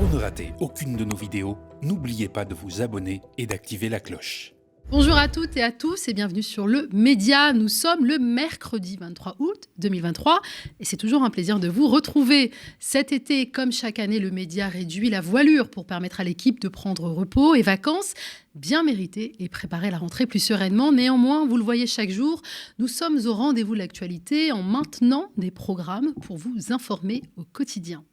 Pour ne rater aucune de nos vidéos, n'oubliez pas de vous abonner et d'activer la cloche. Bonjour à toutes et à tous et bienvenue sur le Média. Nous sommes le mercredi 23 août 2023 et c'est toujours un plaisir de vous retrouver. Cet été, comme chaque année, le Média réduit la voilure pour permettre à l'équipe de prendre repos et vacances bien méritées et préparer la rentrée plus sereinement. Néanmoins, vous le voyez chaque jour, nous sommes au rendez-vous de l'actualité en maintenant des programmes pour vous informer au quotidien.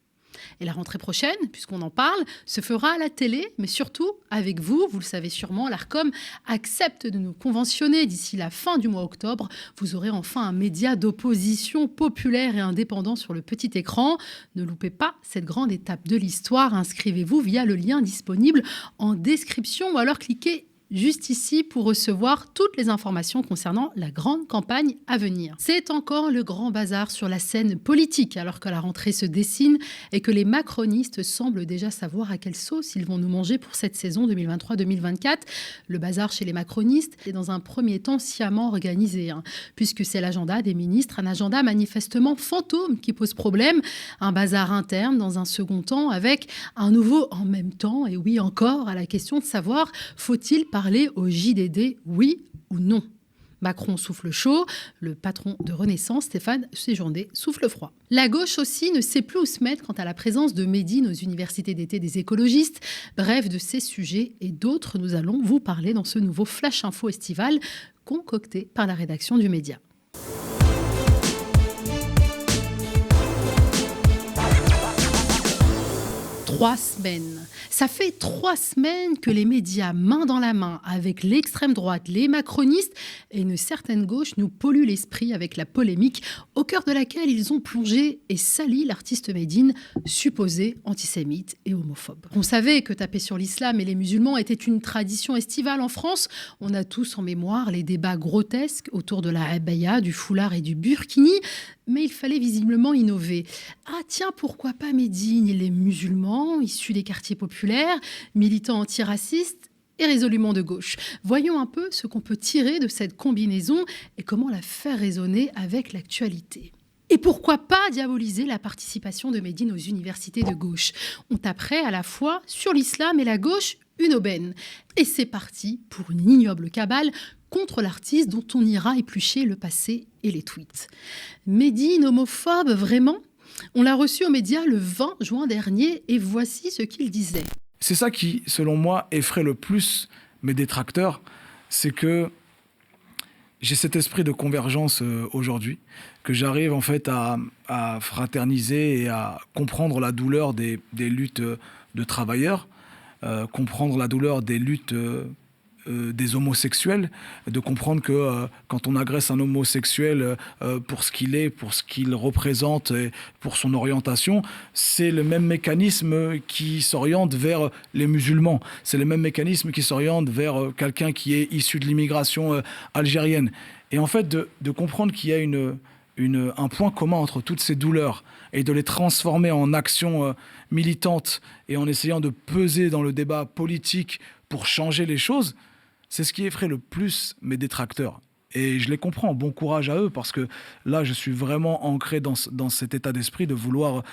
Et la rentrée prochaine, puisqu'on en parle, se fera à la télé, mais surtout avec vous. Vous le savez sûrement, l'Arcom accepte de nous conventionner d'ici la fin du mois octobre. Vous aurez enfin un média d'opposition populaire et indépendant sur le petit écran. Ne loupez pas cette grande étape de l'histoire. Inscrivez-vous via le lien disponible en description ou alors cliquez juste ici pour recevoir toutes les informations concernant la grande campagne à venir. C'est encore le grand bazar sur la scène politique alors que la rentrée se dessine et que les macronistes semblent déjà savoir à quelle sauce ils vont nous manger pour cette saison 2023-2024. Le bazar chez les macronistes est dans un premier temps sciemment organisé, puisque c'est l'agenda des ministres, un agenda manifestement fantôme qui pose problème, un bazar interne dans un second temps avec un nouveau en même temps, et oui encore, à la question de savoir faut-il parler au JDD, oui ou non. Macron souffle chaud, le patron de Renaissance, Stéphane Séjourné, souffle froid. La gauche aussi ne sait plus où se mettre quant à la présence de Médine aux universités d'été des écologistes. Bref, de ces sujets et d'autres, nous allons vous parler dans ce nouveau Flash Info estival concocté par la rédaction du Média. 3 semaines. Ça fait 3 semaines que les médias, main dans la main, avec l'extrême droite, les macronistes et une certaine gauche, nous polluent l'esprit avec la polémique au cœur de laquelle ils ont plongé et sali l'artiste Médine, supposé antisémite et homophobe. On savait que taper sur l'islam et les musulmans était une tradition estivale en France. On a tous en mémoire les débats grotesques autour de la abaya, du foulard et du burkini. Mais il fallait visiblement innover. Ah tiens, pourquoi pas Médine? Il est musulman, issu des quartiers populaires, militant antiracistes et résolument de gauche. Voyons un peu ce qu'on peut tirer de cette combinaison et comment la faire résonner avec l'actualité. Et pourquoi pas diaboliser la participation de Médine aux universités de gauche? On taperait à la fois sur l'islam et la gauche une aubaine. Et c'est parti pour une ignoble cabale contre l'artiste dont on ira éplucher le passé et les tweets. Médine homophobe, vraiment? On l'a reçu aux médias le 20 juin dernier et voici ce qu'il disait. C'est ça qui, selon moi, effraie le plus mes détracteurs, c'est que j'ai cet esprit de convergence aujourd'hui, que j'arrive en fait à fraterniser et à comprendre la douleur des luttes de travailleurs, comprendre la douleur des luttes des homosexuels, de comprendre que quand on agresse un homosexuel pour ce qu'il est, pour ce qu'il représente, et pour son orientation, c'est le même mécanisme qui s'oriente vers les musulmans. C'est le même mécanisme qui s'oriente vers quelqu'un qui est issu de l'immigration algérienne. Et en fait, de comprendre qu'il y a un point commun entre toutes ces douleurs et de les transformer en actions militantes et en essayant de peser dans le débat politique pour changer les choses, c'est ce qui effraie le plus mes détracteurs. Et je les comprends, bon courage à eux, parce que là, je suis vraiment ancré dans cet état d'esprit de vouloir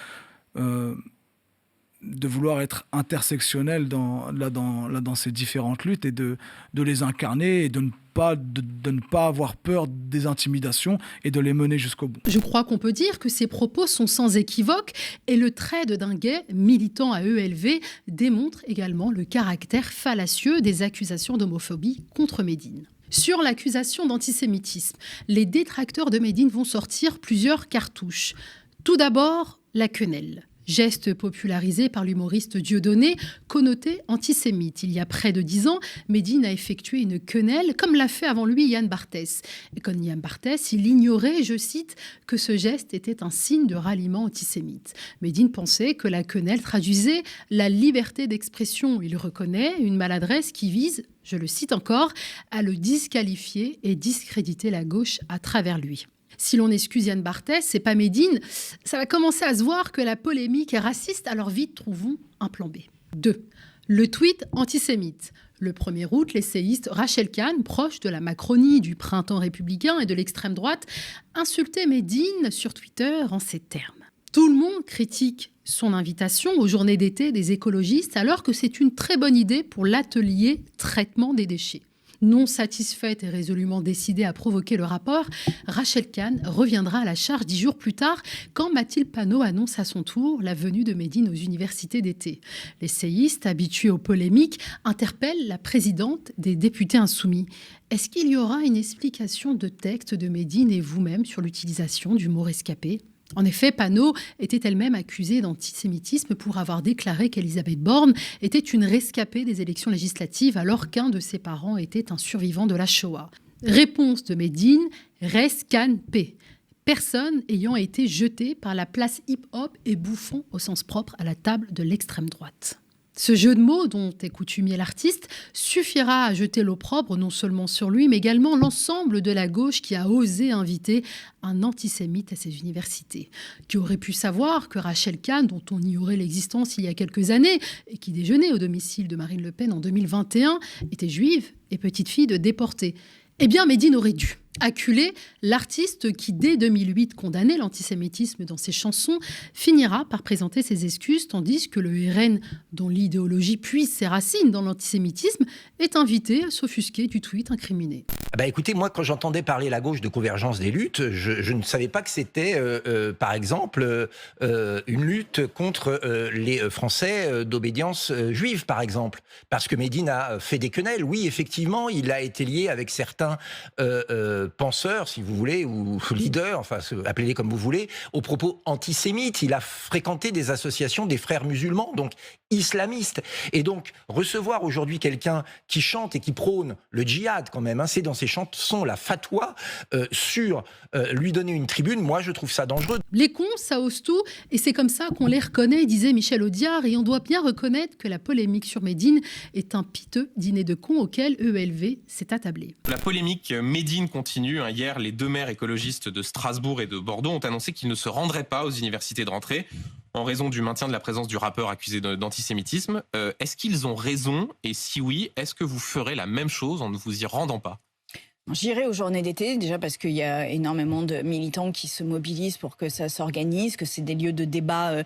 être intersectionnel dans ces différentes luttes et de les incarner et de ne pas avoir peur des intimidations et de les mener jusqu'au bout. Je crois qu'on peut dire que ces propos sont sans équivoque et le trait de Dinguet, militant à ELV, démontre également le caractère fallacieux des accusations d'homophobie contre Médine. Sur l'accusation d'antisémitisme, les détracteurs de Médine vont sortir plusieurs cartouches. Tout d'abord, la quenelle. Geste popularisé par l'humoriste Dieudonné, connoté antisémite. Il y a près de 10 ans, Médine a effectué une quenelle, comme l'a fait avant lui Yann Barthès. Et comme Yann Barthès, il ignorait, je cite, que ce geste était un signe de ralliement antisémite. Médine pensait que la quenelle traduisait la liberté d'expression. Il reconnaît une maladresse qui vise, je le cite encore, à le disqualifier et discréditer la gauche à travers lui. Si l'on excuse Yann Barthès, c'est pas Médine, ça va commencer à se voir que la polémique est raciste, alors vite trouvons un plan B. 2. Le tweet antisémite. Le 1er août, l'essayiste Rachel Kahn, proche de la Macronie, du printemps républicain et de l'extrême droite, insultait Médine sur Twitter en ces termes. Tout le monde critique son invitation aux journées d'été des écologistes alors que c'est une très bonne idée pour l'atelier traitement des déchets. Non satisfaite et résolument décidée à provoquer le rapport, Rachel Kahn reviendra à la charge 10 jours plus tard quand Mathilde Panot annonce à son tour la venue de Médine aux universités d'été. L'essayiste, habituée aux polémiques, interpelle la présidente des députés insoumis. Est-ce qu'il y aura une explication de texte de Médine et vous-même sur l'utilisation du mot rescapé ? En effet, Panot était elle-même accusée d'antisémitisme pour avoir déclaré qu'Elisabeth Borne était une rescapée des élections législatives alors qu'un de ses parents était un survivant de la Shoah. Réponse de Médine, rescanpé. Personne ayant été jeté par la place hip-hop et bouffon au sens propre à la table de l'extrême droite. Ce jeu de mots, dont est coutumier l'artiste, suffira à jeter l'opprobre non seulement sur lui, mais également l'ensemble de la gauche qui a osé inviter un antisémite à ses universités. Qui aurait pu savoir que Rachel Kahn, dont on ignorait l'existence il y a quelques années, et qui déjeunait au domicile de Marine Le Pen en 2021, était juive et petite fille de déportés. Eh bien, Médine aurait dû acculer l'artiste qui, dès 2008, condamnait l'antisémitisme dans ses chansons, finira par présenter ses excuses, tandis que le RN, dont l'idéologie puise ses racines dans l'antisémitisme, est invité à s'offusquer du tweet incriminé. Écoutez, moi, quand j'entendais parler la gauche de convergence des luttes, je ne savais pas que c'était, par exemple, une lutte contre les Français d'obédience juive, par exemple. Parce que Médine a fait des quenelles. Oui, effectivement, il a été lié avec certains penseurs, si vous voulez, ou leaders, enfin, appelez-les comme vous voulez, aux propos antisémites. Il a fréquenté des associations des frères musulmans, donc islamistes. Et donc, recevoir aujourd'hui quelqu'un qui chante et qui prône le djihad, quand même, c'est dans ses chansons la fatwa, sur lui donner une tribune, moi, je trouve ça dangereux. Les cons, ça ose tout, et c'est comme ça qu'on les reconnaît, disait Michel Audiard, et on doit bien reconnaître que la polémique sur Médine est un piteux dîner de cons auquel EELV s'est attablé. La polémique Médine continue. Hier, les deux maires écologistes de Strasbourg et de Bordeaux ont annoncé qu'ils ne se rendraient pas aux universités de rentrée en raison du maintien de la présence du rappeur accusé d'antisémitisme. Est-ce qu'ils ont raison ? Et si oui, est-ce que vous ferez la même chose en ne vous y rendant pas ? J'irai aux journées d'été, déjà parce qu'il y a énormément de militants qui se mobilisent pour que ça s'organise, que c'est des lieux de débat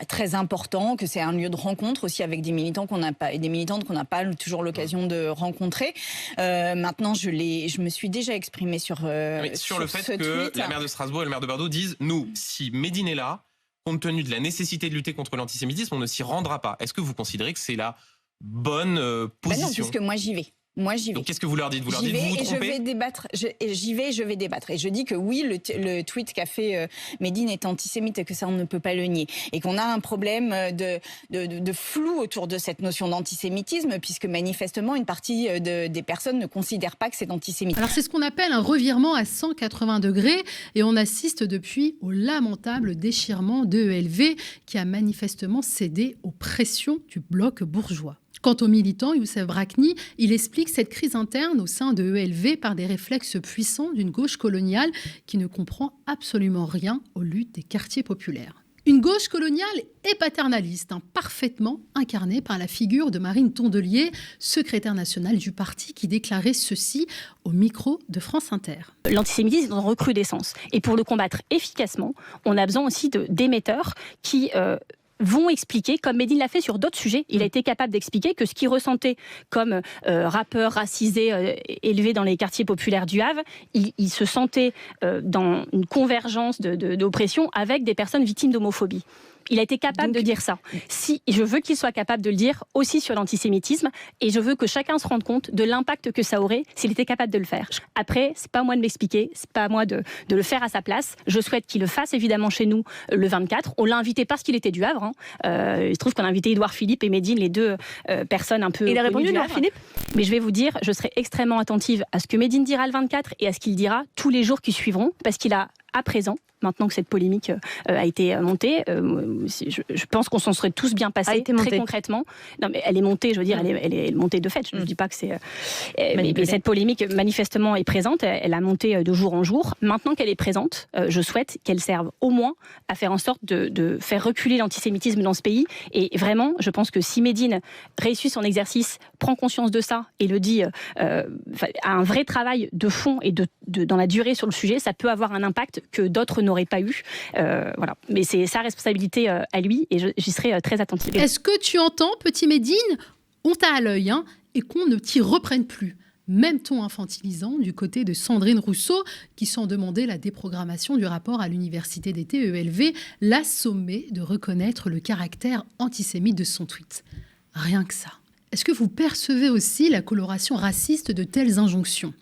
très importants, que c'est un lieu de rencontre aussi avec des militants qu'on n'a pas et des militantes qu'on n'a pas toujours l'occasion de rencontrer. Maintenant, je me suis déjà exprimée sur le fait que tweet. La maire de Strasbourg et le maire de Bordeaux disent nous, si Médine est là, compte tenu de la nécessité de lutter contre l'antisémitisme, on ne s'y rendra pas. Est-ce que vous considérez que c'est la bonne position ? Non, parce que moi j'y vais. Donc qu'est-ce que vous leur dites ? Vous leur dites vous vous trompez ? Je vais débattre. J'y vais et je vais débattre. Et je dis que oui, le tweet qu'a fait Médine est antisémite et que ça on ne peut pas le nier. Et qu'on a un problème de flou autour de cette notion d'antisémitisme puisque manifestement une partie des personnes ne considèrent pas que c'est antisémite. Alors c'est ce qu'on appelle un revirement à 180 degrés et on assiste depuis au lamentable déchirement de EELV qui a manifestement cédé aux pressions du bloc bourgeois. Quant au militant Youssef Brakni, il explique cette crise interne au sein de EELV par des réflexes puissants d'une gauche coloniale qui ne comprend absolument rien aux luttes des quartiers populaires. Une gauche coloniale et paternaliste, parfaitement incarnée par la figure de Marine Tondelier, secrétaire nationale du parti, qui déclarait ceci au micro de France Inter. L'antisémitisme est en recrudescence. Et pour le combattre efficacement, on a besoin aussi d'émetteurs qui vont expliquer, comme Médine l'a fait sur d'autres sujets, il a été capable d'expliquer que ce qu'il ressentait comme rappeur racisé élevé dans les quartiers populaires du Havre, il se sentait dans une convergence d'oppression avec des personnes victimes d'homophobie. Il a été capable de dire ça. Si, je veux qu'il soit capable de le dire aussi sur l'antisémitisme et je veux que chacun se rende compte de l'impact que ça aurait s'il était capable de le faire. Après, c'est pas à moi de m'expliquer, c'est pas à moi de le faire à sa place. Je souhaite qu'il le fasse évidemment chez nous le 24. On l'a invité parce qu'il était du Havre. Il se trouve qu'on a invité Édouard Philippe et Médine, les deux personnes un peu Il a répondu, Édouard Philippe ? Mais je vais vous dire, je serai extrêmement attentive à ce que Médine dira le 24 et à ce qu'il dira tous les jours qui suivront parce qu'il a à présent, maintenant que cette polémique a été montée, je pense qu'on s'en serait tous bien passés, très concrètement. Non, mais elle est montée, je veux dire, elle est montée de fait. Je ne dis pas que c'est... mais cette polémique, manifestement, est présente. Elle a monté de jour en jour. Maintenant qu'elle est présente, je souhaite qu'elle serve au moins à faire en sorte de faire reculer l'antisémitisme dans ce pays. Et vraiment, je pense que si Médine réussit son exercice, prend conscience de ça et le dit, a un vrai travail de fond et dans la durée sur le sujet, ça peut avoir un impact que d'autres n'ont n'aurait pas eu. Voilà. Mais c'est sa responsabilité à lui et j'y serai très attentive. Est-ce que tu entends, petit Médine, on t'a à l'œil et qu'on ne t'y reprenne plus? Même ton infantilisant du côté de Sandrine Rousseau, qui, sans demander la déprogrammation du rapport à l'université d'été ELV, l'a sommé de reconnaître le caractère antisémite de son tweet. Rien que ça. Est-ce que vous percevez aussi la coloration raciste de telles injonctions ?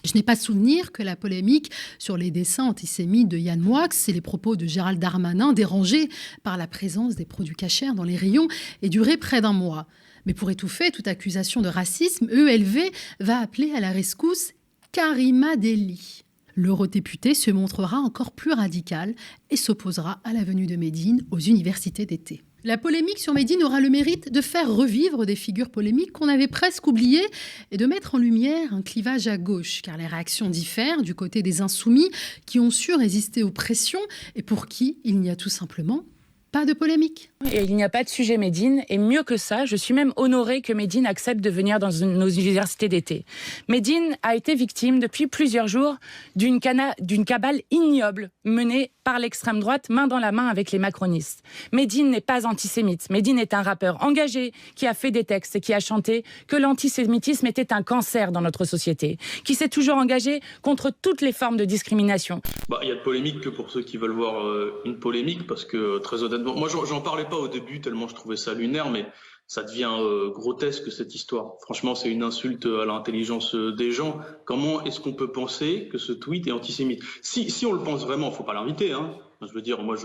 Je n'ai pas souvenir que la polémique sur les dessins antisémites de Yann Moix et les propos de Gérald Darmanin, dérangés par la présence des produits cachers dans les rayons, aient duré près d'un mois. Mais pour étouffer toute accusation de racisme, ELV va appeler à la rescousse Karima Deli. L'eurodéputé se montrera encore plus radical et s'opposera à la venue de Médine aux universités d'été. La polémique sur Médine aura le mérite de faire revivre des figures polémiques qu'on avait presque oubliées et de mettre en lumière un clivage à gauche, car les réactions diffèrent du côté des insoumis qui ont su résister aux pressions et pour qui il n'y a tout simplement pas de polémique. Et il n'y a pas de sujet Médine, et mieux que ça, je suis même honorée que Médine accepte de venir dans nos universités d'été. Médine a été victime depuis plusieurs jours d'une cabale ignoble menée par l'extrême droite, main dans la main avec les macronistes. Médine n'est pas antisémite. Médine est un rappeur engagé qui a fait des textes et qui a chanté que l'antisémitisme était un cancer dans notre société, qui s'est toujours engagé contre toutes les formes de discrimination. Il y a de polémique que pour ceux qui veulent voir une polémique, parce que très honnêtement, moi j'en parlais pas au début tellement je trouvais ça lunaire, mais ça devient grotesque cette histoire. Franchement, c'est une insulte à l'intelligence des gens. Comment est-ce qu'on peut penser que ce tweet est antisémite ? Si on le pense vraiment, faut pas l'inviter. Je veux dire, moi,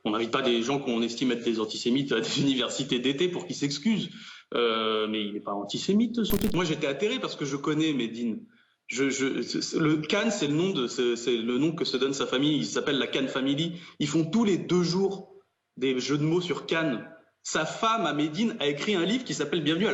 on n'invite pas des gens qu'on estime être des antisémites à des universités d'été pour qu'ils s'excusent. Mais il n'est pas antisémite, son tweet. Moi, j'étais atterré parce que je connais Médine. Le Cannes, c'est le nom que se donne sa famille. Il s'appelle la Cannes Family. Ils font tous les 2 jours des jeux de mots sur Cannes. Sa femme, à Médine, a écrit un livre qui s'appelle Bienvenue à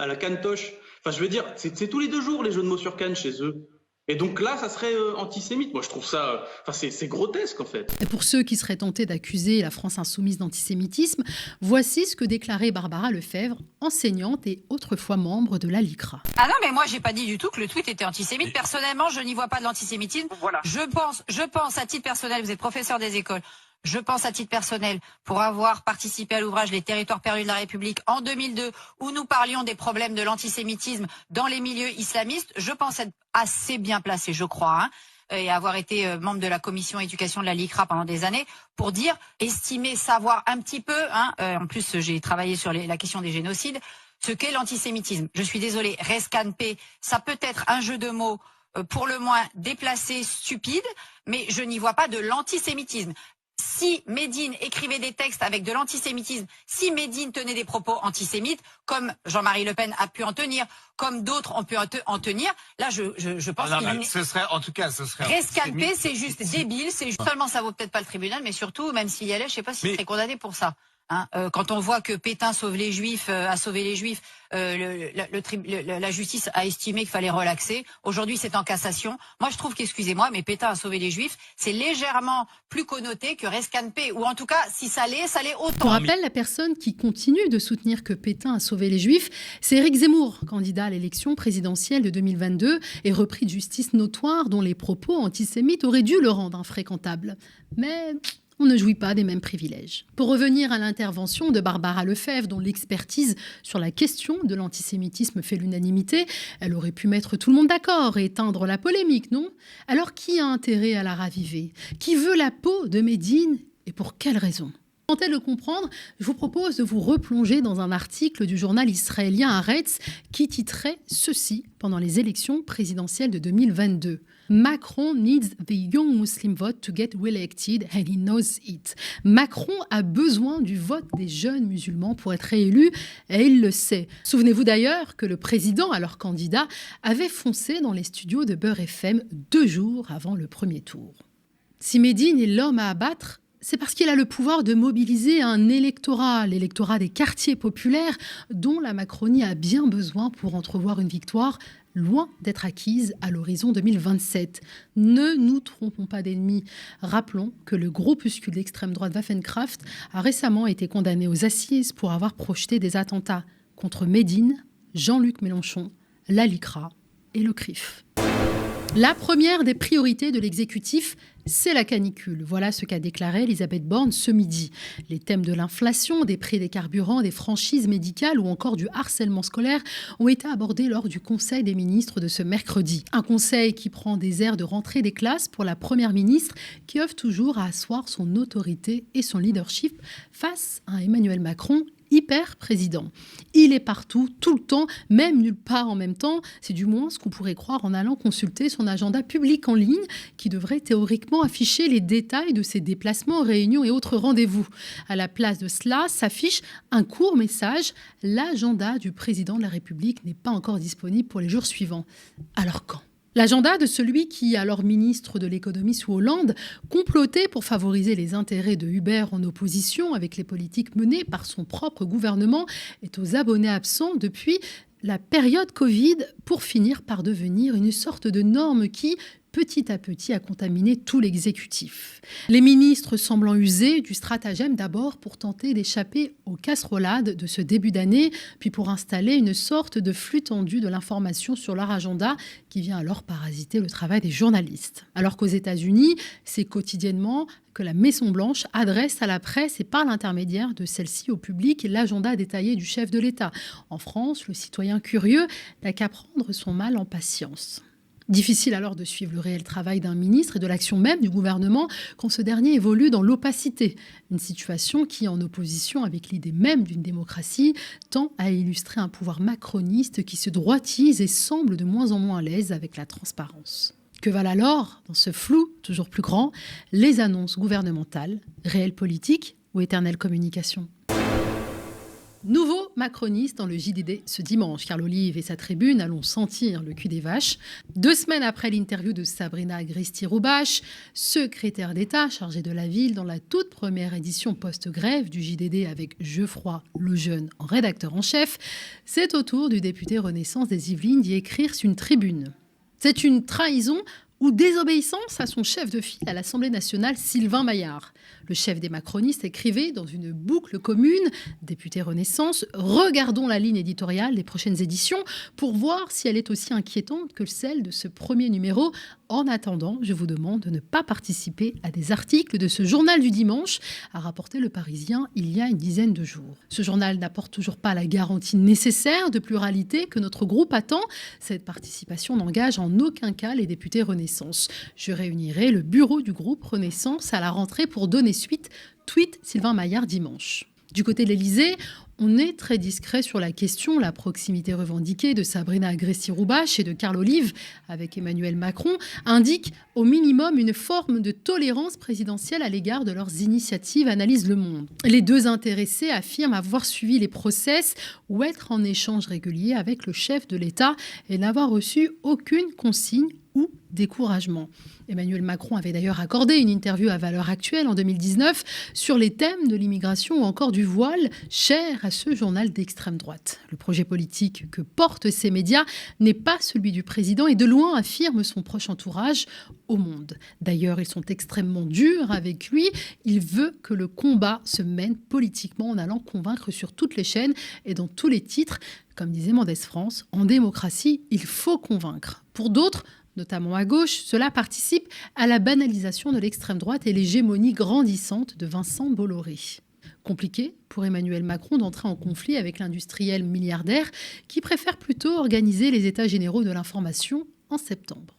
la Cantoche. Enfin, je veux dire, c'est tous les 2 jours les jeux de mots sur Cannes chez eux. Et donc là, ça serait antisémite. Moi, je trouve ça... c'est grotesque, en fait. Et pour ceux qui seraient tentés d'accuser la France insoumise d'antisémitisme, voici ce que déclarait Barbara Lefebvre, enseignante et autrefois membre de la LICRA. Ah non, mais moi, j'ai pas dit du tout que le tweet était antisémite. Personnellement, je n'y vois pas de l'antisémitisme. Voilà. Je pense, à titre personnel, vous êtes professeur des écoles, je pense à titre personnel, pour avoir participé à l'ouvrage Les territoires perdus de la République en 2002, où nous parlions des problèmes de l'antisémitisme dans les milieux islamistes, je pense être assez bien placé, je crois, et avoir été membre de la commission éducation de la LICRA pendant des années, pour dire, estimer, savoir un petit peu, en plus j'ai travaillé sur la question des génocides, ce qu'est l'antisémitisme. Je suis désolée, rescanpé, ça peut être un jeu de mots pour le moins déplacé, stupide, mais je n'y vois pas de l'antisémitisme. Si Médine écrivait des textes avec de l'antisémitisme, si Médine tenait des propos antisémites, comme Jean-Marie Le Pen a pu en tenir, comme d'autres ont pu en tenir, là je pense qu'il ce serait rescalpé, c'est juste débile, c'est juste... Seulement ça vaut peut-être pas le tribunal, mais surtout, même s'il y allait, je sais pas s'il serait condamné pour ça. Quand on voit que Pétain sauve les Juifs, a sauvé les Juifs, la justice a estimé qu'il fallait relaxer. Aujourd'hui, c'est en cassation. Moi, je trouve qu'excusez-moi, mais Pétain a sauvé les Juifs, c'est légèrement plus connoté que rescanpé, ou en tout cas, si ça l'est autant. Pour rappel, la personne qui continue de soutenir que Pétain a sauvé les Juifs, c'est Éric Zemmour, candidat à l'élection présidentielle de 2022 et repris de justice notoire dont les propos antisémites auraient dû le rendre infréquentable. Mais... on ne jouit pas des mêmes privilèges. Pour revenir à l'intervention de Barbara Lefebvre, dont l'expertise sur la question de l'antisémitisme fait l'unanimité, elle aurait pu mettre tout le monde d'accord et éteindre la polémique, non ? Alors qui a intérêt à la raviver ? Qui veut la peau de Médine et pour quelle raison ? Pour tenter de le comprendre, je vous propose de vous replonger dans un article du journal israélien Haaretz qui titrait ceci pendant les élections présidentielles de 2022. Macron needs the young Muslim vote to get re-elected and he knows it. Macron a besoin du vote des jeunes musulmans pour être réélu et il le sait. Souvenez-vous d'ailleurs que le président, alors candidat, avait foncé dans les studios de Beurre FM 2 jours avant le premier tour. Si Médine est l'homme à abattre, c'est parce qu'il a le pouvoir de mobiliser un électorat, l'électorat des quartiers populaires, dont la Macronie a bien besoin pour entrevoir une victoire loin d'être acquise à l'horizon 2027. Ne nous trompons pas d'ennemis. Rappelons que le groupuscule d'extrême droite Waffenkraft a récemment été condamné aux assises pour avoir projeté des attentats contre Médine, Jean-Luc Mélenchon, la LICRA et le CRIF. La première des priorités de l'exécutif, c'est la canicule. Voilà ce qu'a déclaré Elisabeth Borne ce midi. Les thèmes de l'inflation, des prix des carburants, des franchises médicales ou encore du harcèlement scolaire ont été abordés lors du Conseil des ministres de ce mercredi. Un conseil qui prend des airs de rentrée des classes pour la Première ministre qui œuvre toujours à asseoir son autorité et son leadership face à Emmanuel Macron, hyper président. Il est partout, tout le temps, même nulle part en même temps. C'est du moins ce qu'on pourrait croire en allant consulter son agenda public en ligne qui devrait théoriquement afficher les détails de ses déplacements, réunions et autres rendez-vous. À la place de cela s'affiche un court message. L'agenda du président de la République n'est pas encore disponible pour les jours suivants. Alors quand ? L'agenda de celui qui, alors ministre de l'économie sous Hollande, complotait pour favoriser les intérêts de Uber en opposition avec les politiques menées par son propre gouvernement, est aux abonnés absents depuis la période Covid pour finir par devenir une sorte de norme qui, petit à petit, a contaminé tout l'exécutif. Les ministres semblant usés du stratagème d'abord pour tenter d'échapper aux casserolades de ce début d'année, puis pour installer une sorte de flux tendu de l'information sur leur agenda qui vient alors parasiter le travail des journalistes. Alors qu'aux États-Unis, c'est quotidiennement que la Maison-Blanche adresse à la presse et par l'intermédiaire de celle-ci au public l'agenda détaillé du chef de l'État. En France, le citoyen curieux n'a qu'à prendre son mal en patience. Difficile alors de suivre le réel travail d'un ministre et de l'action même du gouvernement quand ce dernier évolue dans l'opacité. Une situation qui, en opposition avec l'idée même d'une démocratie, tend à illustrer un pouvoir macroniste qui se droitise et semble de moins en moins à l'aise avec la transparence. Que valent alors, dans ce flou toujours plus grand, les annonces gouvernementales, réelles politiques ou éternelle communication ? Nouveau macroniste dans le JDD ce dimanche. Carl Olive et sa tribune allons sentir le cul des vaches. 2 semaines après l'interview de Sabrina Agresti-Roubache, secrétaire d'État chargée de la ville dans la toute première édition post-grève du JDD avec Geoffroy Lejeune en rédacteur en chef, c'est au tour du député Renaissance des Yvelines d'y écrire sur une tribune. C'est une trahison ou désobéissance à son chef de file à l'Assemblée nationale, Sylvain Maillard. Le chef des macronistes écrivait dans une boucle commune, député Renaissance, « Regardons la ligne éditoriale des prochaines éditions pour voir si elle est aussi inquiétante que celle de ce premier numéro. En attendant, je vous demande de ne pas participer à des articles de ce journal du dimanche », a rapporté Le Parisien il y a une dizaine de jours. Ce journal n'apporte toujours pas la garantie nécessaire de pluralité que notre groupe attend. Cette participation n'engage en aucun cas les députés Renaissance. Je réunirai le bureau du groupe Renaissance à la rentrée pour donner suite, tweet Sylvain Maillard dimanche. Du côté de l'Élysée, on est très discret sur la question. La proximité revendiquée de Sabrina Agresti-Roubache et de Carl Olive avec Emmanuel Macron indique au minimum une forme de tolérance présidentielle à l'égard de leurs initiatives, analyse Le Monde. Les deux intéressés affirment avoir suivi les process ou être en échange régulier avec le chef de l'État et n'avoir reçu aucune consigne ou découragement. Emmanuel Macron avait d'ailleurs accordé une interview à Valeurs Actuelles en 2019 sur les thèmes de l'immigration ou encore du voile, cher à ce journal d'extrême droite. Le projet politique que portent ces médias n'est pas celui du président et de loin affirme son proche entourage au Monde. D'ailleurs, ils sont extrêmement durs avec lui. Il veut que le combat se mène politiquement en allant convaincre sur toutes les chaînes et dans tous les titres. Comme disait Mendès France, en démocratie, il faut convaincre. Pour d'autres, notamment à gauche, cela participe à la banalisation de l'extrême droite et l'hégémonie grandissante de Vincent Bolloré. Compliqué pour Emmanuel Macron d'entrer en conflit avec l'industriel milliardaire qui préfère plutôt organiser les états généraux de l'information en septembre.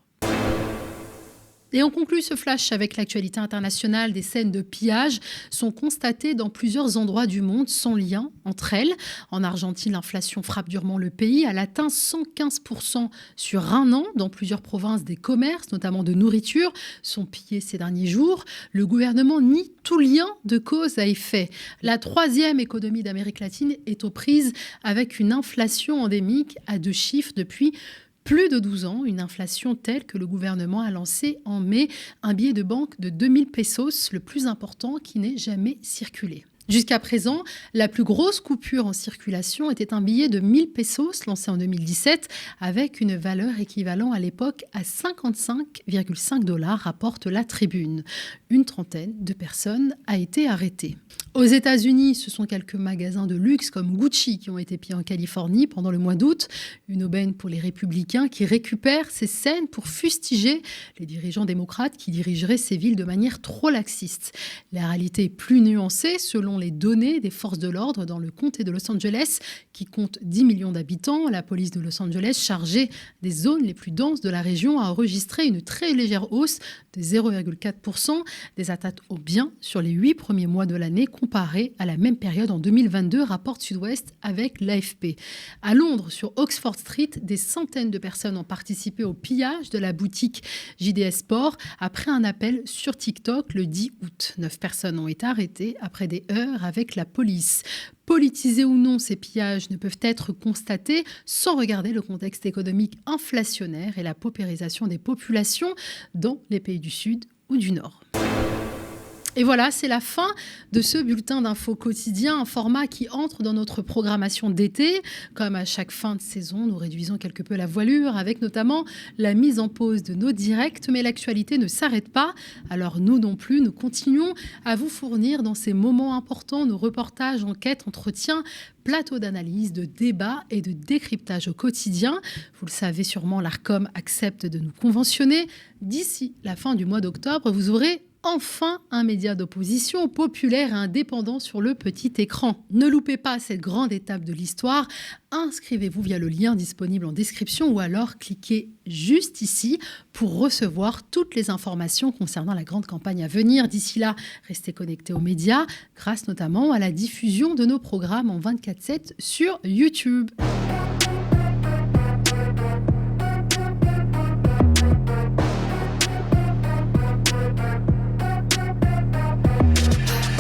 Et on conclut ce flash avec l'actualité internationale. Des scènes de pillage sont constatées dans plusieurs endroits du monde sans lien entre elles. En Argentine, l'inflation frappe durement le pays. Elle atteint 115% sur un an. Dans plusieurs provinces, des commerces, notamment de nourriture, sont pillés ces derniers jours. Le gouvernement nie tout lien de cause à effet. La 3e économie d'Amérique latine est aux prises avec une inflation endémique à 2 chiffres depuis plus de 12 ans, une inflation telle que le gouvernement a lancé en mai un billet de banque de 2000 pesos, le plus important qui n'ait jamais circulé. Jusqu'à présent, la plus grosse coupure en circulation était un billet de 1000 pesos lancé en 2017 avec une valeur équivalente à l'époque à 55,5 $, rapporte la Tribune. Une trentaine de personnes a été arrêtée. Aux États-Unis, ce sont quelques magasins de luxe comme Gucci qui ont été pillés en Californie pendant le mois d'août. Une aubaine pour les républicains qui récupèrent ces scènes pour fustiger les dirigeants démocrates qui dirigeraient ces villes de manière trop laxiste. La réalité est plus nuancée selon les données des forces de l'ordre dans le comté de Los Angeles qui compte 10 millions d'habitants. La police de Los Angeles, chargée des zones les plus denses de la région, a enregistré une très légère hausse de 0,4% des attaques aux biens sur les 8 premiers mois de l'année comparé à la même période en 2022, rapporte Sud-Ouest avec l'AFP. À Londres, sur Oxford Street, des centaines de personnes ont participé au pillage de la boutique JDS Sport après un appel sur TikTok le 10 août. 9 personnes ont été arrêtées après des heurts avec la police. Politisés ou non, ces pillages ne peuvent être constatés sans regarder le contexte économique inflationnaire et la paupérisation des populations dans les pays du Sud ou du Nord. Et voilà, c'est la fin de ce bulletin d'infos quotidien, un format qui entre dans notre programmation d'été. Comme à chaque fin de saison, nous réduisons quelque peu la voilure avec notamment la mise en pause de nos directs, mais l'actualité ne s'arrête pas. Alors nous non plus, nous continuons à vous fournir dans ces moments importants nos reportages, enquêtes, entretiens, plateaux d'analyse, de débats et de décryptage au quotidien. Vous le savez sûrement, l'Arcom accepte de nous conventionner. D'ici la fin du mois d'octobre, vous aurez enfin un média d'opposition populaire et indépendant sur le petit écran. Ne loupez pas cette grande étape de l'histoire. Inscrivez-vous via le lien disponible en description ou alors cliquez juste ici pour recevoir toutes les informations concernant la grande campagne à venir. D'ici là, restez connectés aux médias grâce notamment à la diffusion de nos programmes en 24/7 sur YouTube.